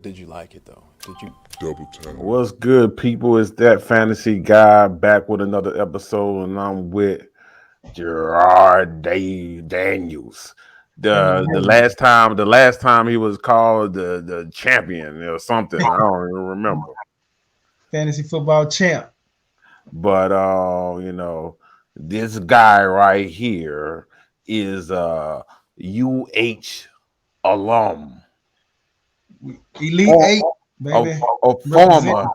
Did you like it though? Did you? Double time. What's good, people? It's that fantasy guy back with another episode, and I'm with Gerard Daniels. The last time he was called the champion or something. I don't even remember. Fantasy football champ. But this guy right here is a UH alum. Elite Eight, a, baby. a Represent. former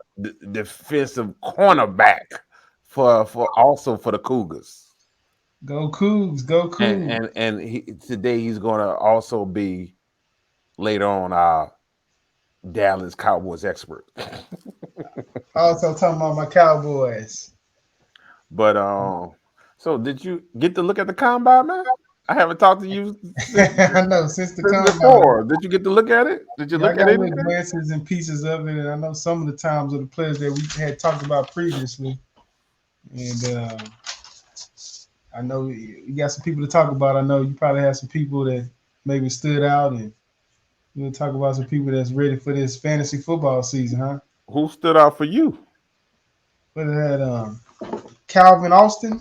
defensive cornerback for also for the Cougars. Go Cougs. Go And Cougs. today he's going to also be later on our Dallas Cowboys expert. Also talking about my Cowboys. But so did you get to look at the combine, man? I haven't talked to you I know since the since combine. before. Did you get to look at it? Did you Yeah, I look at got little anything? glances and pieces of it, and I know some of the times of the players that we had talked about previously. And I know you got some people to talk about. I know you probably have some people that maybe stood out, and we'll talk about some people that's ready for this fantasy football season, huh? Who stood out for you? But it had Calvin Austin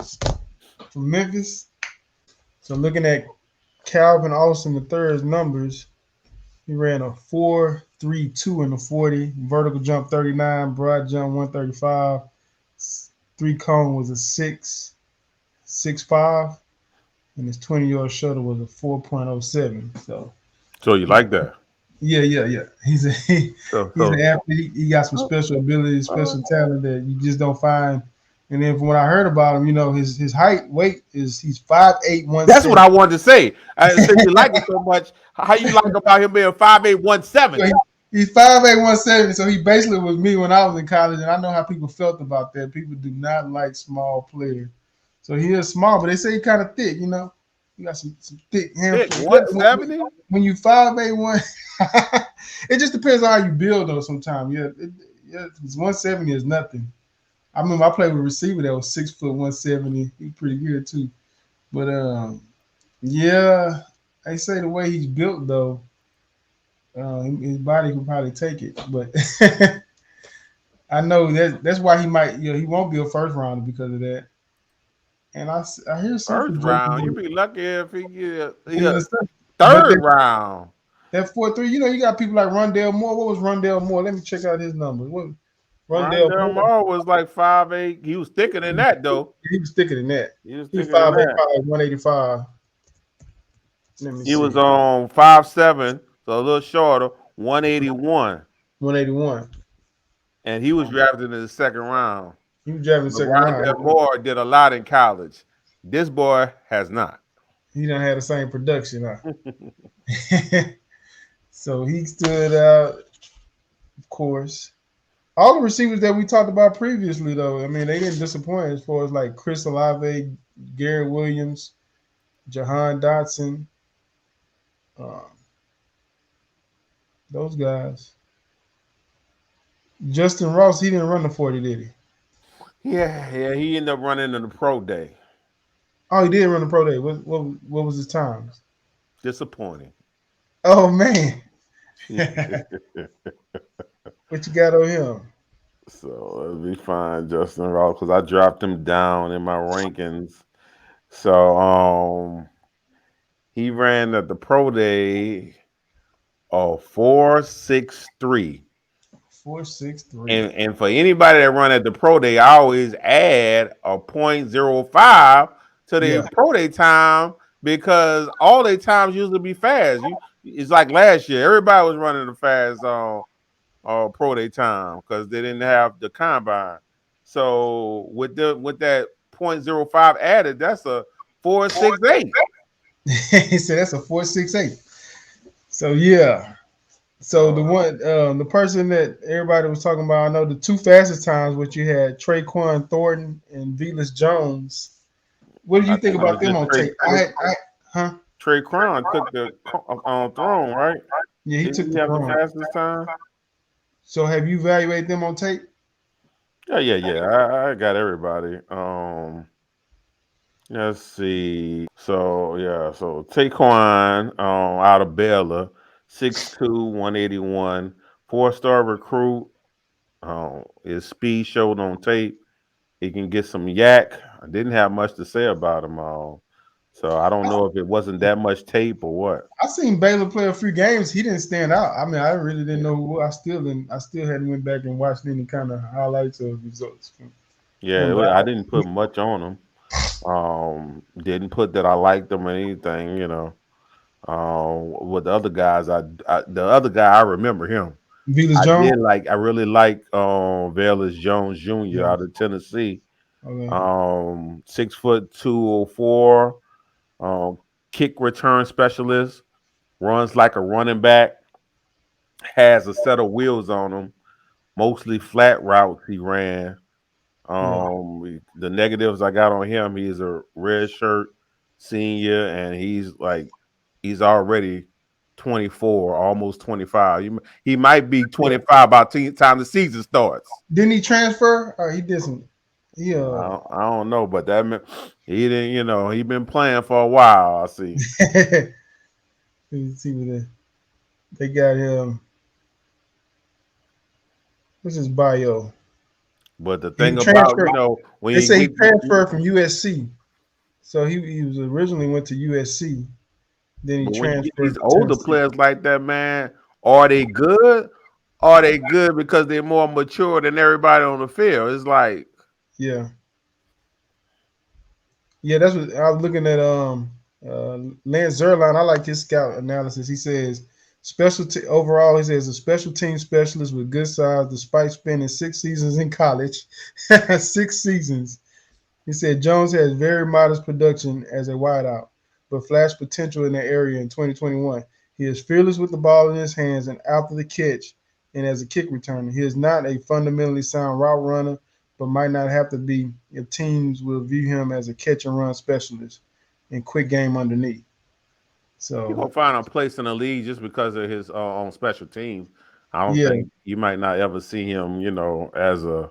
from Memphis. So looking at Calvin Austin, the third's numbers, he ran a 4.32 in the 40, vertical jump 39, broad jump 135, three cone was a 6.65, and his 20-yard shuttle was a 4.07. So you like that? Yeah. He's an So athlete. He got some special abilities, special talent that you just don't find. And then from what I heard about him, his height, weight is he's 5'8", that's what 170. I wanted to say. Since you like it so much, how you like about him being 5'8", 170? He's 5'8", 170. So he basically was me when I was in college, and I know how people felt about that. People do not like small players. So he is small, but they say he kind of thick. You got some thick Thick hamstring. But 170? when you 5'8", it just depends on how you build though. Sometimes, yeah, 170 is nothing. I remember I played with a receiver that was 6 foot 170. He's pretty good too. But yeah, they say the way he's built though, his body can probably take it. But I know that's why he might, he won't be a first rounder because of that. And I hear some First round. You projections. be lucky if he Yeah, a but third round. that 4.3, you got people like Rondell Moore. What was Rondell Moore? Let me check out his numbers. What Rondell Rondell Moore? Moore was like 5'8". He was thicker than that though. He was thicker than that. He was He was thicker than 5'8", that. 185. Let me He was see. on 5'7", so a little shorter, 181. 181. And he was drafted in the second round. He was driving the But second round. Rondell Moore did a lot in college. This boy has not. He don't have the same production, huh? So he stood out, of course. All the receivers that we talked about previously, though, I mean, they didn't disappoint as far as like Chris Olave, Garrett Williams, Jahan Dotson, uh, those guys. Justin Ross, he didn't run the 40, did he? Yeah, he ended up running in the pro day. Oh, he did run the pro day. What was his times? Disappointing. Oh man, what you got on him? So let me find Justin Ross because I dropped him down in my rankings. So he ran at the pro day 4.63. 4.63. And for anybody that run at the pro day, I always add a .05 to their Yeah, pro day time because all their times usually be fast. It's like last year, everybody was running the fast pro day time because they didn't have the combine. So with that .05 added, that's a 4.68. he said that's a 4.68. So yeah. So the person that everybody was talking about, I know the two fastest times, what you had Traquan Thornton and Velas Jones. What do I you think think it was about them just on tape? Huh? Trey Crown took the throne, right? Yeah, he Didn't took he the have the throne. fastest time? So have you evaluated them on tape? Yeah. I got everybody. Let's see. So Taquan out of Baylor, 6'2", 181, 4-star recruit. His speed showed on tape. He can get some yak. I didn't have much to say about him. So I don't I, know if it wasn't that much tape or what. I seen Baylor play a few games. He didn't stand out. I mean, I really didn't Yeah, know who. I still didn't. I still hadn't went back and watched any kind of highlights or results from yeah. him. But I didn't put much on him. Didn't put that I liked him or anything. With the other guys, the other guy I remember him. Velas I Jones. did like. I really like Velus Jones Jr. Yeah. out of Tennessee. Okay. 6'2", 204. Um, Kick return specialist. Runs like a running back. Has a set of wheels on him. Mostly flat routes he ran. Yeah. The negatives I got on him, he's a red shirt senior, and he's already 24, almost 25. He might be Yeah. 25 by the time the season starts. Didn't he transfer? Or he did some. He I don't know, but he didn't. He been playing for a while. I see. Let me see what they got him. What's his bio? But the He thing about transferred. when They you say he get transferred from USC. So he was originally went to USC. Then he but when you get transferred these to older Tennessee. players like that, man, are they good? Are they good because they're more mature than everybody on the field? It's like, Yeah, yeah. That's what I was looking at. Lance Zerline. I like his scout analysis. He says overall. He says a special team specialist with good size, despite spending 6 seasons in college. 6 seasons. He said Jones has very modest production as a wideout, but flashed potential in the area in 2021. He is fearless with the ball in his hands and after the catch and as a kick returner. He is not a fundamentally sound route runner, but might not have to be if teams will view him as a catch and run specialist and quick game underneath. you're So, gonna find a place in the league just because of his on special teams. I don't yeah, think you might not ever see him, as a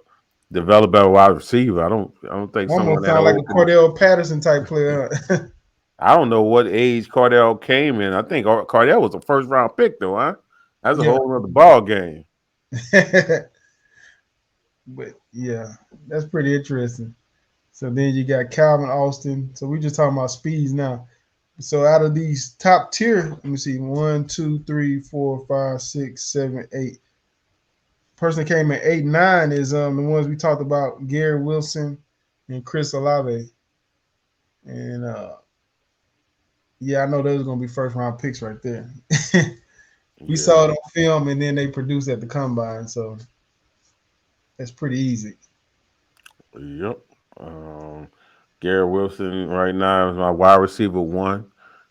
developer wide receiver. I don't think someone almost that sound like old a can. Cordell Patterson type player. I don't know what age Cardell came in. I think Cardell was a first round pick though, huh? That's a Yeah. whole other ball game. But yeah, that's pretty interesting. So then you got Calvin Austin. So we just talking about speeds now. So out of these top tier, let me see, one, two, three, four, five, six, seven, eight. Person that came in 8, 9 is the ones we talked about, Gary Wilson and Chris Olave. And yeah, I know those are gonna be first round picks right there. We saw Yeah. it on film and then they produced at the combine, so that's pretty easy. Yep. Um, Garrett Wilson right now is my wide receiver one.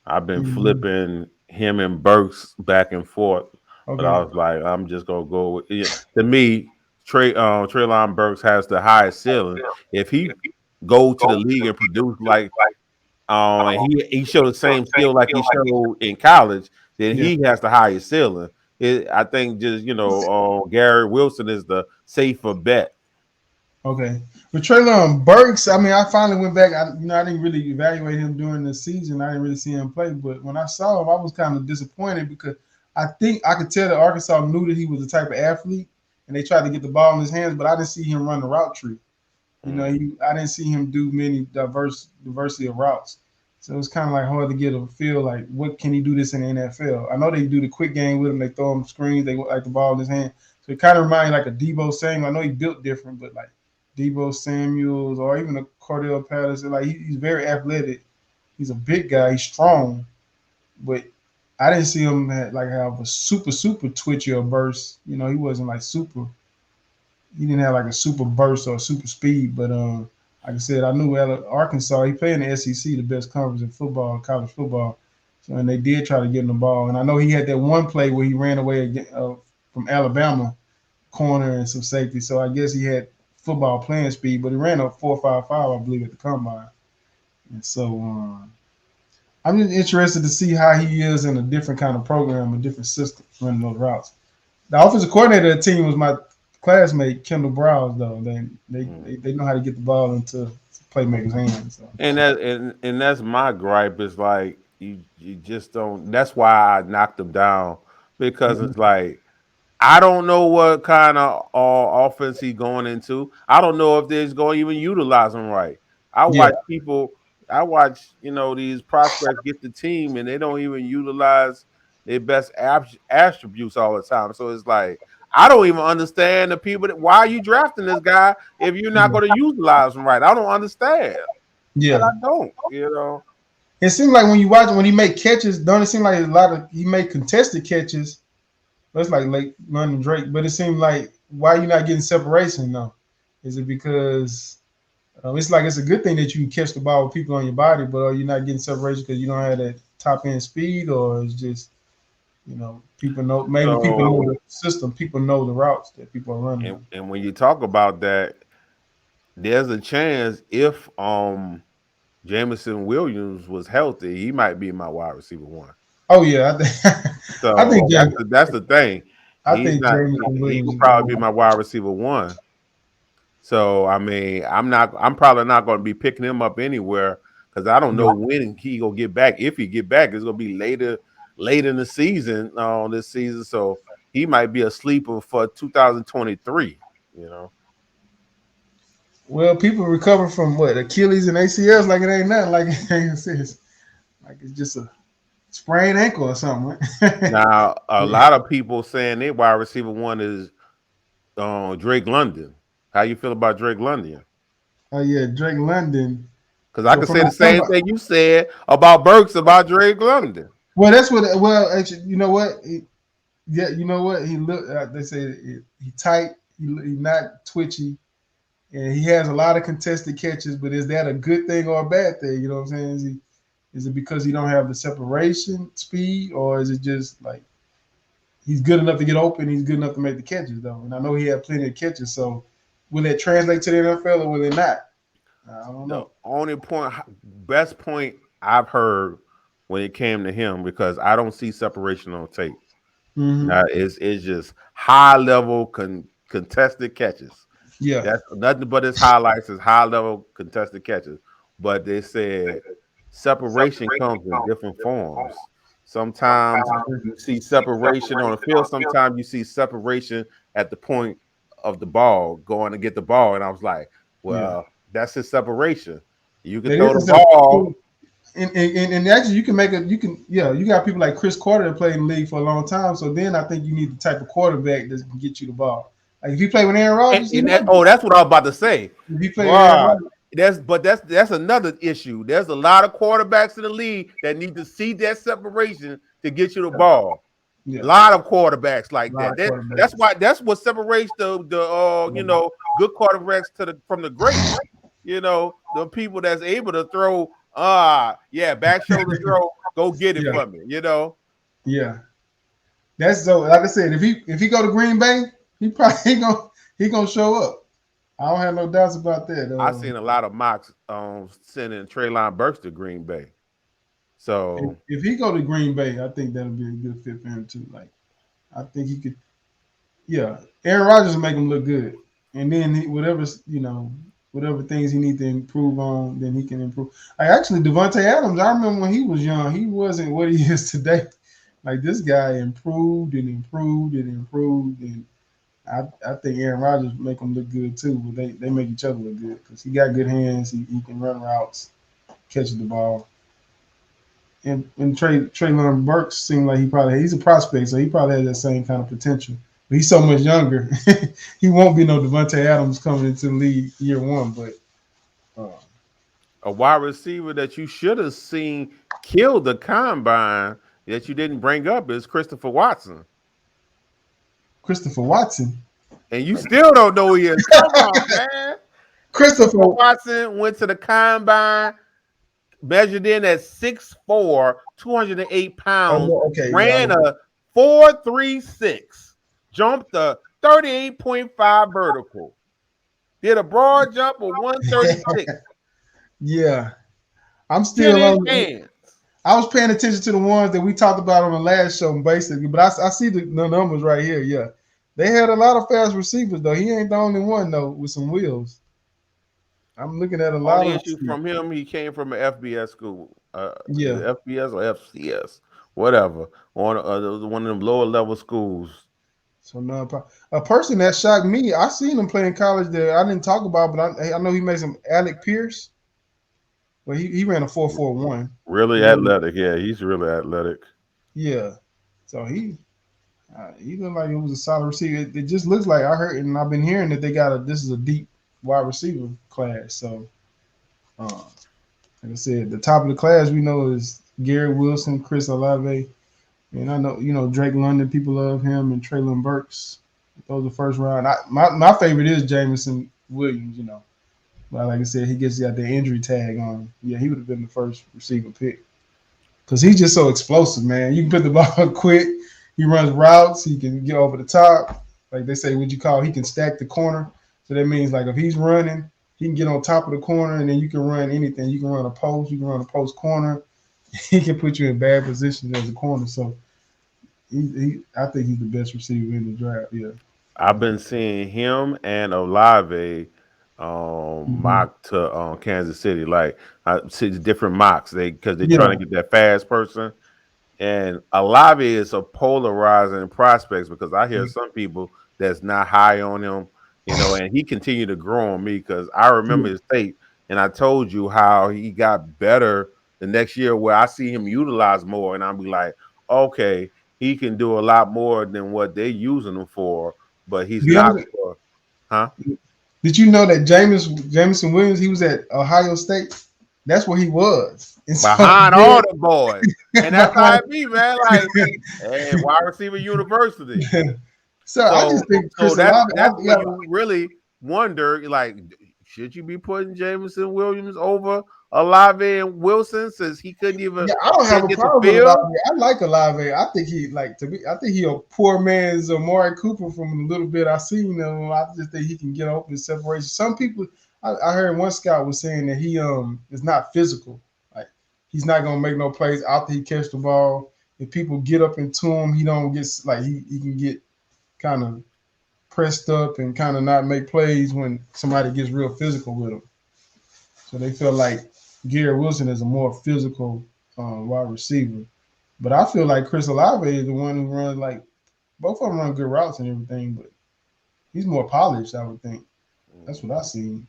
I've been Hmm. flipping him and Burks back and forth, but I Okay. was like, I'm just gonna go with yeah. To me, Traylon Burks has the highest ceiling. If he go to the league and produce like and he showed the same skill like he showed in college, then Yeah. he has the highest ceiling. I think just Garrett Wilson is the safer bet. Okay. But Traylon Burks, I mean, I finally went back. I didn't really evaluate him during the season. I didn't really see him play. But when I saw him, I was kind of disappointed because I think I could tell that Arkansas knew that he was the type of athlete, and they tried to get the ball in his hands. But I didn't see him run the route tree. Mm. I didn't see him do many diversity of routes. So it's kind of like hard to get a feel like what can he do this in the NFL. I know they do the quick game with him. They throw him screens. They like the ball in his hand. So it kind of reminds me like a Debo Samuel. I know he built different, but like Debo Samuels or even a Cordell Patterson, like he's very athletic. He's a big guy. He's strong, but I didn't see him have a super twitchy or burst. He wasn't like super. He didn't have like a super burst or super speed, but like I said, I knew Arkansas. He played in the SEC, the best conference in football, college football. So and they did try to get him the ball, and I know he had that one play where he ran away from Alabama corner and some safety. So I guess he had football playing speed, but he ran a 4.55, I believe, at the combine. And so I'm just interested to see how he is in a different kind of program, a different system running those routes. The offensive coordinator of the team was my classmate Kendall Browse, though. They know how to get the ball into playmakers' hands. So. And that's my gripe is like you just don't. That's why I knocked him down because Mhm. it's like I don't know what kind of offense he's going into. I don't know if they're going to even utilize him right. I Yeah, watch people. I watch these prospects get the team, and they don't even utilize their best attributes all the time. So it's like I don't even understand the people. Why are you drafting this guy if you're not yeah, going to utilize him right? I don't understand. And yeah. I don't. It seems like when you watch when he make catches, don't it seem like a lot of he make contested catches? That's like late London Drake, but it seems like why you not getting separation though? Is it because it's like it's a good thing that you can catch the ball with people on your body, but are you not getting separation because you don't have that top end speed, or it's just people know maybe people know So the system, people know the routes that people are running and on. and when you talk about that, there's a chance if Jameson Williams was healthy, he might be my wide receiver one. Oh yeah, I think I So think that's James, the thing. I He's think not. James He Williams will is going. probably be my wide receiver one. So I mean, I'm not. I'm probably not going to be picking him up anywhere because I don't know when he gonna get back. If he get back, it's gonna be late in the season this season. So he might be a sleeper for 2023. You know. Well, people recover from what Achilles and ACLs like it ain't nothing. Like it ain't serious. Like it's just a sprained ankle or something. Right? Now a Yeah. lot of people saying their wide receiver one is Drake London. How you feel about Drake London? Oh yeah, Drake London. Because I Well, could from say the from same thing you said about Burks about Drake London. well, that's what. Well, actually, you know what? Yeah, you know what? He look. They say he tight. He not twitchy, and he has a lot of contested catches. But is that a good thing or a bad thing? You know what I'm saying? Is it because he don't have the separation speed, or is it just like he's good enough to get open? He's good enough to make the catches though, and I know he had plenty of catches. So will it translate to the NFL or will it not? I don't The know. only best point I've heard when it came to him, because I don't see separation on tape. Hmm. Now it's just high level contested catches. Yeah. That's nothing but his highlights is high level contested catches. But they said separation comes in different forms. Sometimes you see separation on the field. Sometimes you see separation at the point of the ball, going to get the ball. And I was like, Yeah. well, that's his separation. You can That throw is a the separation. ball. And actually you can make it. You can you got people like Chris Carter that played in the league for a long time. So then I think you need the type of quarterback that can get you the ball. Like if you play with Aaron Rodgers, he And might. that's what I was about to say. If you play with Aaron Wow. Rodgers, That's another issue. There's a lot of quarterbacks in the league that need to see that separation to get you the ball. A yeah, lot of quarterbacks a like lot that. of That's quarterbacks. why that's what separates the good quarterbacks from the greats. The people that's able to throw back shoulder throw, go get it Yeah, for me. yeah. That's so. Like I said, if he go to Green Bay, he probably he gonna show up. I don't have no doubts about that. I seen a lot of mocks sending Traylon Burks to Green Bay. So If he go to Green Bay, I think that'll be a good fit for him too. Like I think he could. Yeah, Aaron Rodgers will make him look good, and then whatever things he need to improve on, then he can improve. Like actually, Devontae Adams, I remember when he was young, he wasn't what he is today. Like this guy improved and improved and improved, and I think Aaron Rodgers make him look good too. But they make each other look good because he got good hands. He can run routes, catch the ball. And Traylon Burks seemed like he's a prospect, so he probably has that same kind of potential. But he's so much younger. He won't be no Devontae Adams coming into the league year one. But uh, a wide receiver that you should have seen kill the combine that you didn't bring up is Christopher Watson. Christopher Watson, And you still don't know who he is. Come on, man. Christopher Christopher. Watson went to the combine, measured in at 6'4", 208 pounds, Oh, okay, yeah, ran a 4.36, jumped a 38.5 vertical, did a broad jump of 136, yeah. I'm 10 still inch on. hands. I was paying attention to the ones that we talked about on the last show, basically. But I see the numbers right here. Yeah, they had a lot of fast receivers though. He ain't the only one though with some wheels. I'm looking at a lot Only of issue receivers. from him, he came from an FBS school. Is Yeah, it FBS or FCS? Whatever. On one of them lower level schools. So no, a person that shocked me. I seen him play in college that I didn't talk about, but I know he made some. Alec Pierce, but he ran a 4.41. Really He really, athletic. Yeah, he's really athletic. yeah. So he looked like it was a solid receiver. It just looks like I heard and I've been hearing that they got a this is a deep wide receiver class. So like I said, the top of the class we know is Garrett Wilson, Chris Olave, and I know Drake London. People love him and Traylon Burks. Those are first round. My favorite is Jameson Williams. But like I said, he got the injury tag on. Yeah, he would have been the first receiver pick because he's just so explosive, man. You can put the ball quick. He runs routes. He can get over the top. Like they say, what you call he can stack the corner. So that means like if he's running, he can get on top of the corner, and then you can run anything. You can run a post. You can run a post corner. He can put you in bad positions as a corner. So I think he's the best receiver in the draft. Yeah. I've been seeing him and Olave Mm-hmm. mock to Kansas City. Like I see different mocks. They're trying Yeah. to get that fast person. And Olave is a polarizing prospects because I hear some people that's not high on him, and he continued to grow on me because I remember Yeah. his tape and I told you how he got better the next year where I see him utilized more and I'll be like, okay, he can do a lot more than what they're using him for, but he's Be not honest, for, huh? did you know that Jameson Williams, he was at Ohio State? That's where he was. And so Behind all the boys. And that's how behind, it be, man. Like, hey, wide receiver university. so I So just think so Chris that's Olave, that's where you really wonder, like, should you be putting Jameson Williams over Olave and Wilson since he couldn't even yeah, I don't have can't a get the problem with field? Olave. I like Olave. I think he like to be. I think he a poor man's Amari Cooper from the little bit I seen of him. I just think he can get open separation. Some people, I heard one scout was saying that he is not physical. Like he's not gonna make no plays after he catch the ball. If people get up into him, he don't get like he can get kind of pressed up and kind of not make plays when somebody gets real physical with him. So they feel like Garrett Wilson is a more physical wide receiver. But I feel like Chris Olave is the one who runs like both of them run good routes and everything, but he's more polished, I would think. That's what I seen.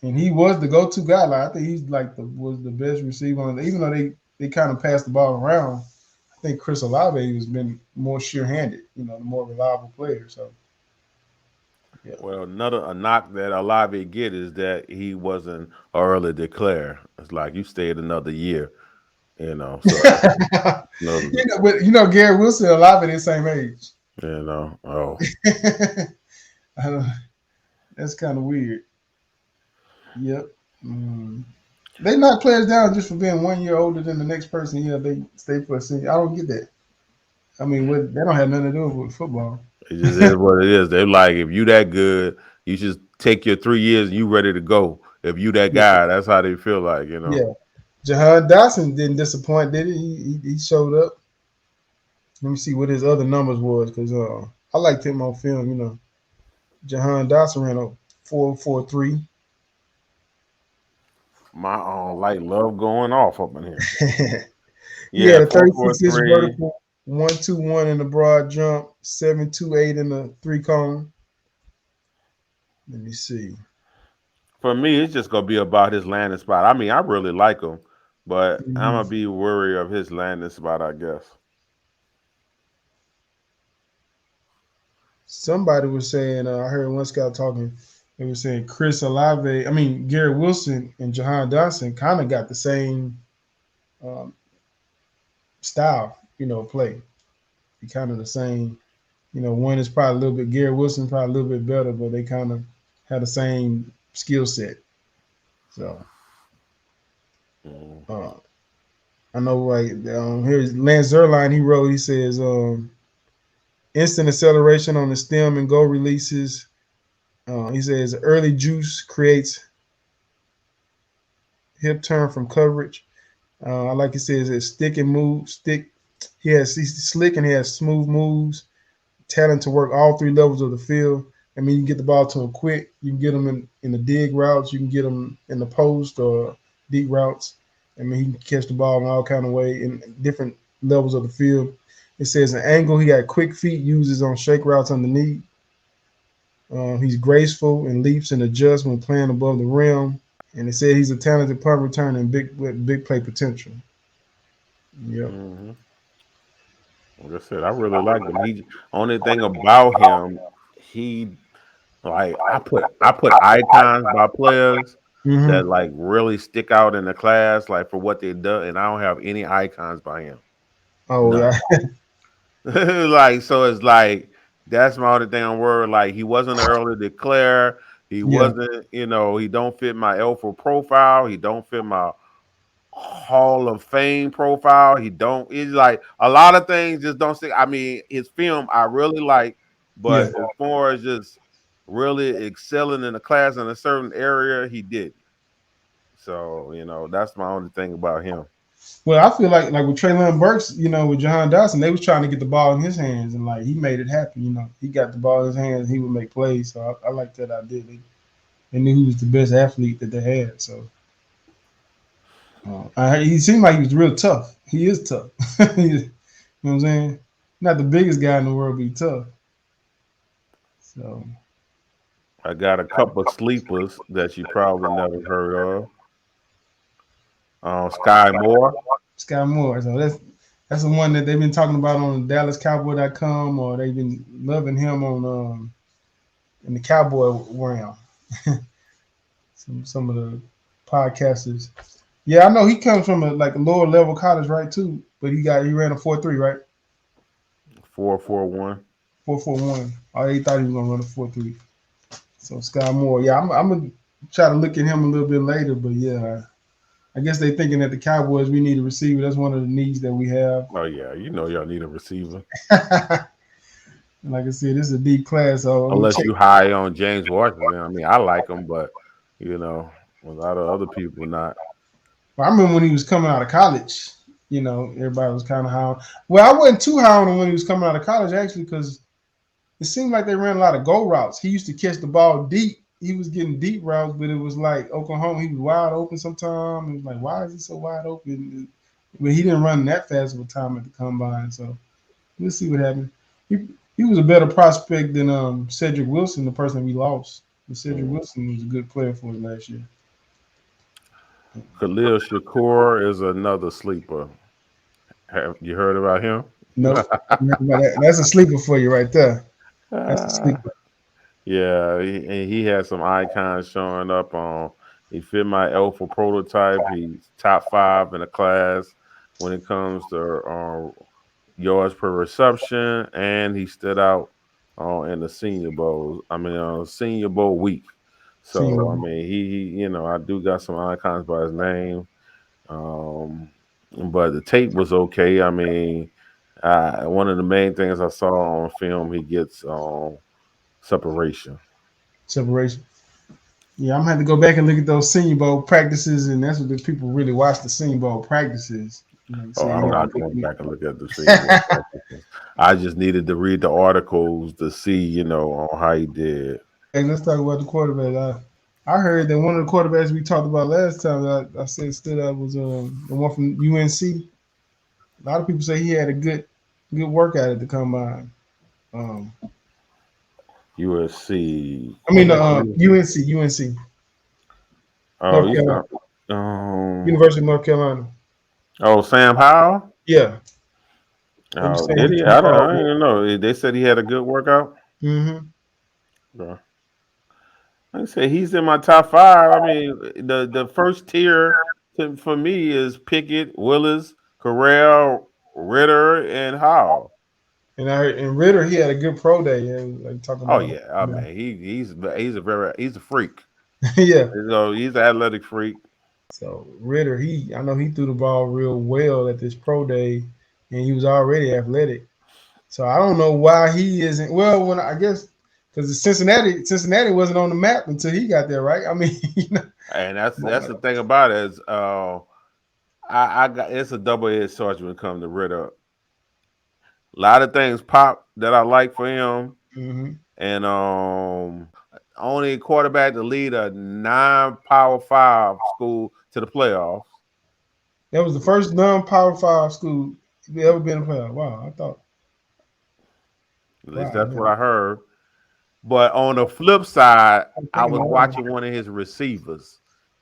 And he was the go-to guy. Like I think he's like was the best receiver on even though they kind of passed the ball around. I think Chris Olave has been more sure-handed, the more reliable player. So yeah. Well, another a knock that Olave get is that he wasn't early declare. It's like you stayed another year. So you But Garrett Wilson and Olave the same age. oh. That's kind of weird. Yep. Mm. They knock players down just for being 1 year older than the next person. They stay for a senior. I don't get that. I mean, they don't have nothing to do with football. It just is what it is. They're like, if you that good, you just take your 3 years and you ready to go. If you that Yeah. guy, that's how they feel like. Yeah. Jahan Dotson didn't disappoint, did he? He showed up. Let me see what his other numbers was because I liked him on film. Jahan Dotson ran a 4.43. My light love going off up in here. He had Yeah, a four four 36 inch three. vertical, 1.21 in the broad jump, 7.28 in the three cone. Let me see. For me, it's just gonna be about his landing spot. I mean, I really like him, but I'm Mhm. gonna be worried of his landing spot, I guess. Somebody was saying, I heard one scout talking. They were saying Garrett Wilson and Jahan Dotson kind of got the same um, style, play. Kind of the same. One is probably a little bit Garrett Wilson probably a little bit better, but they kind of had the same skill set. So Mm. uh, I know, like here's Lance Zerline. He wrote. He says, instant acceleration on the stem and go releases. He says early juice creates hip turn from coverage. I like he says it's stick and move, stick. He's slick and he has smooth moves, talent to work all three levels of the field. I mean, you can get the ball to him quick. You can get him in the dig routes. You can get him in the post or deep routes. I mean, he can catch the ball in all kind of way in different levels of the field. It says an angle. He got quick feet, uses on shake routes underneath. He's graceful and leaps and adjusts when playing above the rim. And it said he's a talented punt returner and big with big play potential. Yep. Hmm. Like I said, I really liked him. He only thing about him, he like I put icons by players Hmm. that like really stick out in the class, like for what they done, and I don't have any icons by him. Oh yeah. None. Like so, it's like that's my only thing I'm worried. Like he wasn't an early declare. He Yeah. wasn't, he don't fit my alpha profile. He don't fit my Hall of Fame profile. He don't. It's like a lot of things just don't stick. I mean, his film I really like, Yeah. but as far as just really excelling in a class in a certain area, he didn't. So that's my only thing about him. Well, I feel like with Traylon Burks, with Jahan Dawson, they was trying to get the ball in his hands, and like he made it happen. He got the ball in his hands, and he would make plays. So I like that idea. They knew he was the best athlete that they had. So he seemed like he was real tough. He is tough. You know what I'm saying? Not the biggest guy in the world, but he's tough. So I got a couple of sleepers that you probably never heard of. Sky Moore. Sky Moore. So that's the one that they've been talking about on DallasCowboy.com, or they've been loving him on in the Cowboy realm. Some of the podcasters. Yeah, I know he comes from a lower level college, right? Too, but he ran a 4.3, right? 441. 4.41. Oh, they thought he was gonna run a 4.3. So Sky Moore, yeah, I'm gonna try to look at him a little bit later, but yeah, I guess they thinking that the Cowboys we need a receiver. That's one of the needs that we have. Oh yeah, y'all need a receiver. Like I said, this is a deep class, so I'm gonna Unless check. you high on James Washington. I mean, I like him, but a lot of other people not. Well, I remember when he was coming out of college. Everybody was kind of high on. Well, I wasn't too high on him when he was coming out of college actually, because it seemed like they ran a lot of go routes. He used to catch the ball deep. He was getting deep routes, but it was like Oklahoma. He was wide open sometimes. It was like, why is he so wide open? But he didn't run that fast of a time at the combine. So we'll see what happens. He, he was a better prospect than Cedric Wilson, the person we lost. But Cedric Mm. Wilson was a good player for us last year. Khalil Shakur is another sleeper. Have you heard about him? Nope. That's a sleeper for you right there. That's a sleeper. Yeah, and he had some icons showing up on. He fit my alpha prototype. He's top five in the class when it comes to yards per reception, and he stood out in the Senior Bowl. I mean, Senior Bowl week. So I Team. mean, I do got some icons by his name, um, but the tape was okay. I mean, one of the main things I saw on film, he gets separation. Separation. Yeah, I'm gonna have to go back and look at those Senior Bowl practices, and that's what the people really watch the Senior Bowl practices. Oh, See, I'm not going back and look at the Senior Bowl practices. I just needed to read the articles to see, on how he did. Hey, let's talk about the quarterback. I heard that one of the quarterbacks we talked about last time that I said stood out was the one from UNC. A lot of people say he had a good workout at the combine. Um, USC I mean, quarterback from USC. UNC, Oh, North you Carolina, saw. Um. University of North Carolina. Oh, Sam Howell. Yeah, they were Oh, saying did he he? can I ball. didn't even know. They said he had a good workout. Mm-hmm. Yeah. I say he's in my top five. I mean, the first tier for me is Pickett, Willis, Corral, Ritter, and Howell. And I heard and Ritter, he had a good pro day. Yeah, like talking Oh about yeah, I him. mean he's a freak. Yeah. He's an athletic freak. So Ritter, I know he threw the ball real well at this pro day, and he was already athletic. So I don't know why he isn't. Well, when I guess because Cincinnati wasn't on the map until he got there, right? I mean, And that's the thing about it is I got it's a double edged sword when it comes to Ritter. A lot of things pop that I like for him, hmm and only quarterback to lead a non-power five school to the playoffs. that was the first non-power five school they ever been in the playoff. Wow, I thought. At least Wow, that's yeah. what I heard. But on the flip side, I'm I thinking was about that one. watching one of his receivers,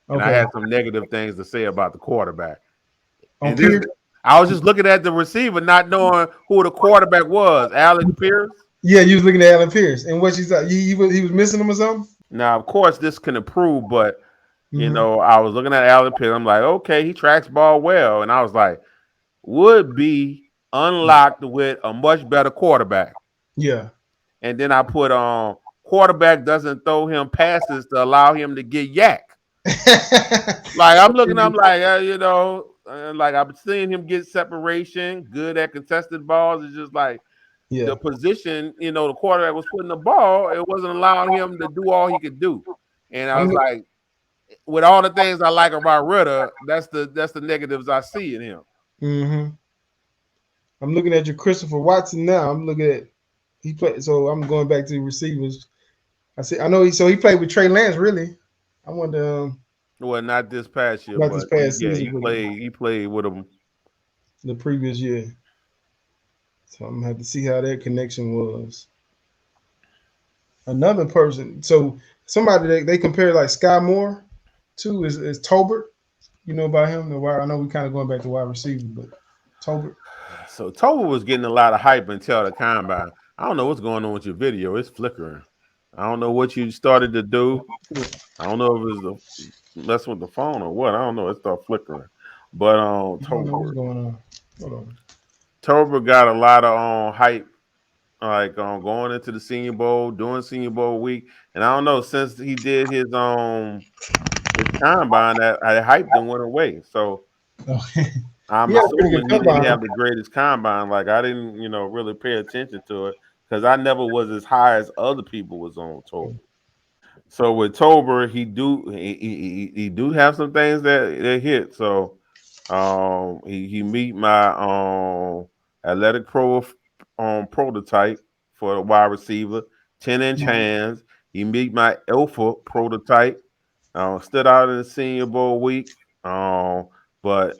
and I Okay. had some negative things to say about the quarterback. On And this, Pierce? I was just looking at the receiver, not knowing who the quarterback was. Alex Pierce. Yeah, you was looking at Alan Pierce. And what she said, he was missing him or something? Now, of course, this can improve, but Mm-hmm. I was looking at Alex Pierce. I'm like, okay, he tracks ball well, and I was like, would be unlocked with a much better quarterback. Yeah. And then I put on quarterback doesn't throw him passes to allow him to get yak. Like I'm looking, I'm like, like I'm seeing him get separation, good at contested balls. It's just like Yeah. the position, the quarterback was putting the ball, it wasn't allowing him to do all he could do. And I I'm was look, like, with all the things I like about Ritter, that's the negatives I see in him. mm-hmm. I'm looking at your Christopher Watson now. I'm looking at he played. So I'm going back to the receivers. I know he played with Trey Lance. Really, I wonder Well, not this past year, about this but past yeah, season, he but played. He played with him. the previous year. So I'm gonna have to see how that connection was. Another person. So somebody they compare like Sky Moore to is Tolbert. You know about him? The wide. I know we kind of going back to wide receiver, but Tolbert. So Toba was getting a lot of hype until the combine. I don't know what's going on with your video. It's flickering. I don't know what you started to do. I don't know if it's the messing with the phone or what. I don't know. It started flickering. But I don't know what's going on. Hold on. Tober got a lot of hype, like going into the Senior Bowl, doing Senior Bowl week, and I don't know since he did his combine that I hyped and went away. So Okay. He I'm had a pretty good assuming he didn't combine. have the greatest combine. Like I didn't, really pay attention to it because I never was as high as other people was on Tober. So with Tober, he do have some things that hit. So he meet my athletic prototype for the wide receiver, 10-inch hands. He meet my alpha prototype. Stood out in the Senior Bowl week. But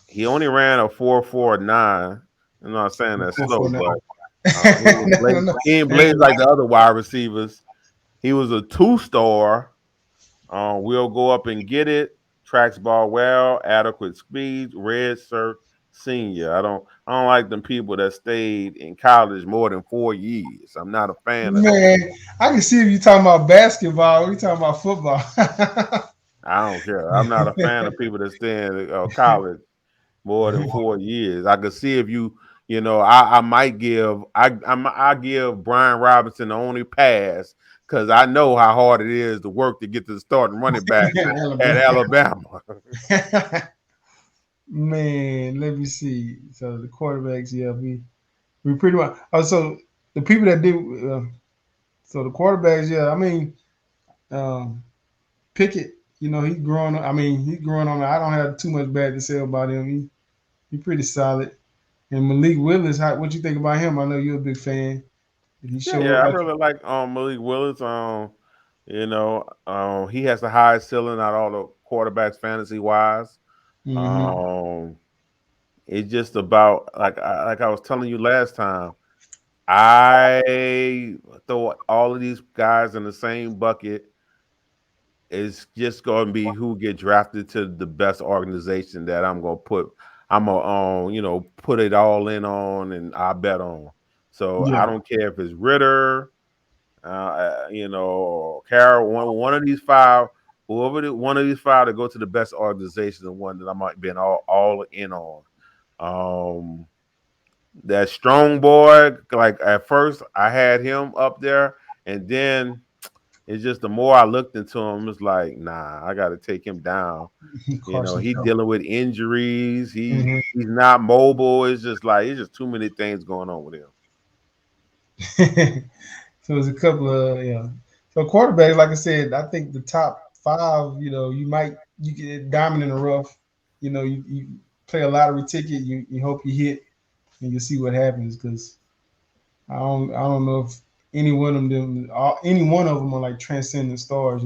he only ran a 4.49. I'm not saying that's Four four slow, nine. but No, no. he ain't And blaze like the other wide receivers. He was a two-star. We'll go up and get it. Tracks ball well, adequate speed, red shirt, senior. I don't like them people that stayed in college more than 4 years. I'm not a fan of those. man, I can see if you talking about basketball. We talking about football. I don't care. I'm not a fan of people that stay in college more than 4 years. I could see if I might I give Brian Robinson the only pass because I know how hard it is to work to get to the starting running back at Alabama. Alabama. Man, let me see. So the quarterbacks, yeah, we pretty much. Oh, so the people that did. So the quarterbacks, yeah. I mean, um, Pickett. He growing. I mean, he growing on. I don't have too much bad to say about him. He pretty solid. And Malik Willis, what you think about him? I know you're a big fan. Did he Yeah, show yeah, up I like? really like Malik Willis. He has the highest ceiling out of all the quarterbacks fantasy wise. Mm-hmm. Um, it's just about like I was telling you last time. I throw all of these guys in the same bucket. It's just going to be who get drafted to the best organization that I'm going to put. I'm gonna put it all in on, and I bet on. So I Yeah. don't care if it's Ritter, or Carroll. One of these five, one of these five to go to the best organization, the one that I might be all in on. Um, that strong boy, like at first I had him up there, and then it's just the more I looked into him, it's like, nah, I got to take him down. Carson. He dealing with injuries. Mm-hmm. He's not mobile. It's just too many things going on with him. So there's a couple of yeah. So quarterbacks, like I said, I think the top five. You get diamond in the rough. You play a lottery ticket. You hope you hit, and you see what happens. Because I don't know if any one of them are like transcendent stars.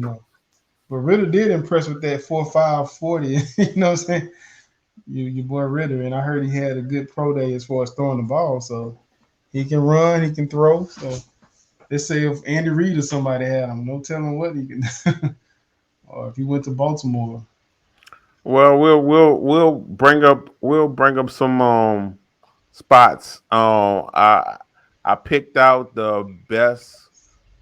But Ritter did impress with that 4.5 40. You know what I'm saying? Your boy Ritter, and I heard he had a good pro day as far as throwing the ball. So He can run, he can throw. So let's say if Andy Reid or somebody had him, no telling what he can. Or if he went to Baltimore. Well, we'll bring up some spots. I picked out the best,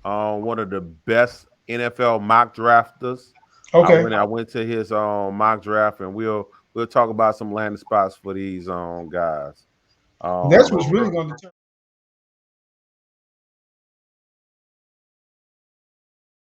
one of the best NFL mock drafters. Okay, I went to his mock draft, and we'll talk about some landing spots for these guys. that's Um, what's really going to determine.